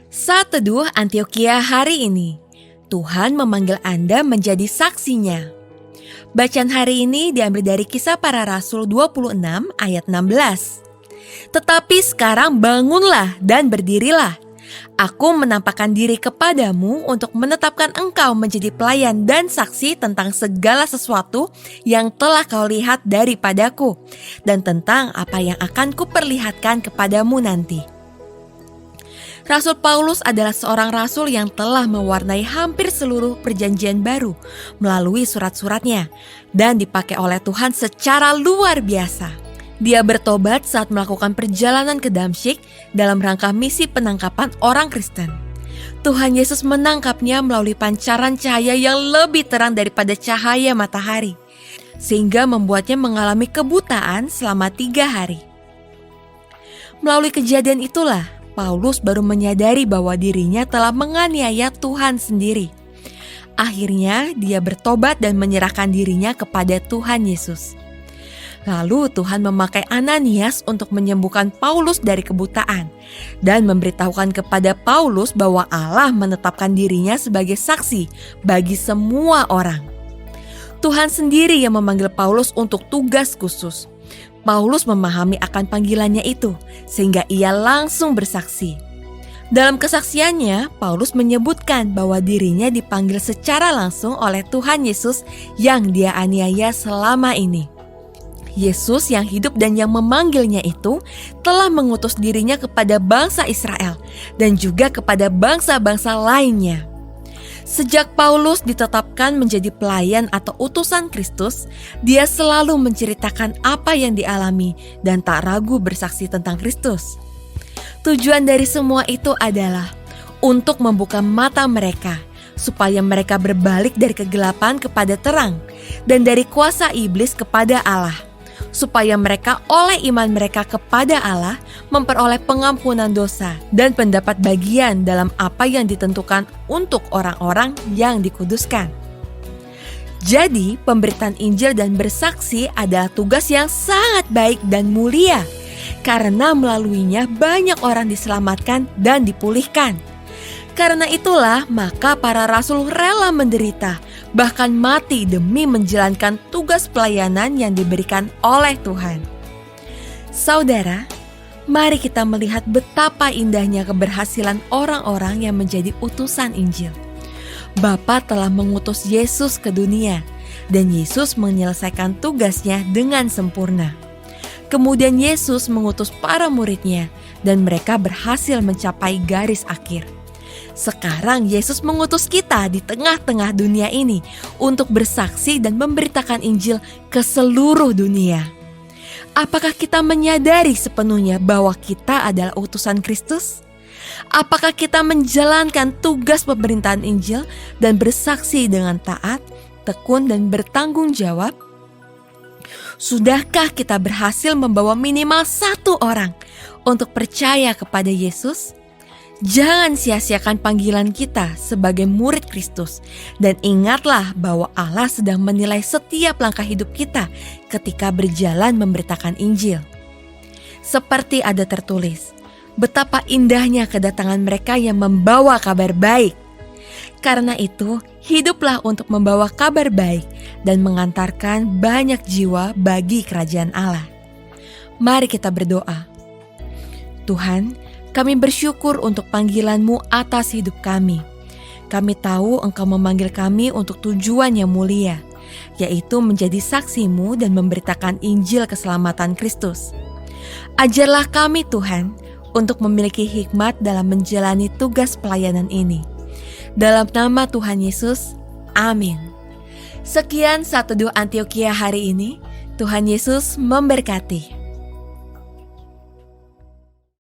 Saat Teduh Antioquia hari ini, Tuhan memanggil Anda menjadi saksinya. Bacaan hari ini diambil dari Kisah Para Rasul 26 ayat 16. Tetapi sekarang bangunlah dan berdirilah. Aku menampakkan diri kepadamu untuk menetapkan engkau menjadi pelayan dan saksi tentang segala sesuatu yang telah kau lihat daripadaku, dan tentang apa yang akan kuperlihatkan kepadamu nanti. Rasul Paulus adalah seorang rasul yang telah mewarnai hampir seluruh perjanjian baru melalui surat-suratnya dan dipakai oleh Tuhan secara luar biasa. Dia bertobat saat melakukan perjalanan ke Damsyik dalam rangka misi penangkapan orang Kristen. Tuhan Yesus menangkapnya melalui pancaran cahaya yang lebih terang daripada cahaya matahari, sehingga membuatnya mengalami kebutaan selama 3 hari. Melalui kejadian itulah, Paulus baru menyadari bahwa dirinya telah menganiaya Tuhan sendiri. Akhirnya dia bertobat dan menyerahkan dirinya kepada Tuhan Yesus. Lalu Tuhan memakai Ananias untuk menyembuhkan Paulus dari kebutaan dan memberitahukan kepada Paulus bahwa Allah menetapkan dirinya sebagai saksi bagi semua orang. Tuhan sendiri yang memanggil Paulus untuk tugas khusus. Paulus memahami akan panggilannya itu, sehingga ia langsung bersaksi. Dalam kesaksiannya, Paulus menyebutkan bahwa dirinya dipanggil secara langsung oleh Tuhan Yesus yang dia aniaya selama ini. Yesus yang hidup dan yang memanggilnya itu telah mengutus dirinya kepada bangsa Israel dan juga kepada bangsa-bangsa lainnya. Sejak Paulus ditetapkan menjadi pelayan atau utusan Kristus, dia selalu menceritakan apa yang dialami dan tak ragu bersaksi tentang Kristus. Tujuan dari semua itu adalah untuk membuka mata mereka, supaya mereka berbalik dari kegelapan kepada terang dan dari kuasa iblis kepada Allah, supaya mereka oleh iman mereka kepada Allah memperoleh pengampunan dosa dan pendapat bagian dalam apa yang ditentukan untuk orang-orang yang dikuduskan. Jadi, pemberitaan Injil dan bersaksi adalah tugas yang sangat baik dan mulia, karena melaluinya banyak orang diselamatkan dan dipulihkan. Karena itulah, maka para rasul rela menderita, bahkan mati demi menjalankan tugas pelayanan yang diberikan oleh Tuhan. Saudara, mari kita melihat betapa indahnya keberhasilan orang-orang yang menjadi utusan Injil. Bapa telah mengutus Yesus ke dunia, dan Yesus menyelesaikan tugasnya dengan sempurna. Kemudian Yesus mengutus para muridnya, dan mereka berhasil mencapai garis akhir. Sekarang Yesus mengutus kita di tengah-tengah dunia ini untuk bersaksi dan memberitakan Injil ke seluruh dunia. Apakah kita menyadari sepenuhnya bahwa kita adalah utusan Kristus? Apakah kita menjalankan tugas pemerintahan Injil dan bersaksi dengan taat, tekun, dan bertanggung jawab? Sudahkah kita berhasil membawa minimal 1 orang untuk percaya kepada Yesus? Jangan sia-siakan panggilan kita sebagai murid Kristus, dan ingatlah bahwa Allah sedang menilai setiap langkah hidup kita ketika berjalan memberitakan Injil. Seperti ada tertulis, betapa indahnya kedatangan mereka yang membawa kabar baik. Karena itu, hiduplah untuk membawa kabar baik dan mengantarkan banyak jiwa bagi kerajaan Allah. Mari kita berdoa. Tuhan, kami bersyukur untuk panggilan-Mu atas hidup kami. Kami tahu Engkau memanggil kami untuk tujuan yang mulia, yaitu menjadi saksi-Mu dan memberitakan Injil keselamatan Kristus. Ajarlah kami Tuhan untuk memiliki hikmat dalam menjalani tugas pelayanan ini. Dalam nama Tuhan Yesus, amin. Sekian Saat Teduh Antioquia hari ini. Tuhan Yesus memberkati.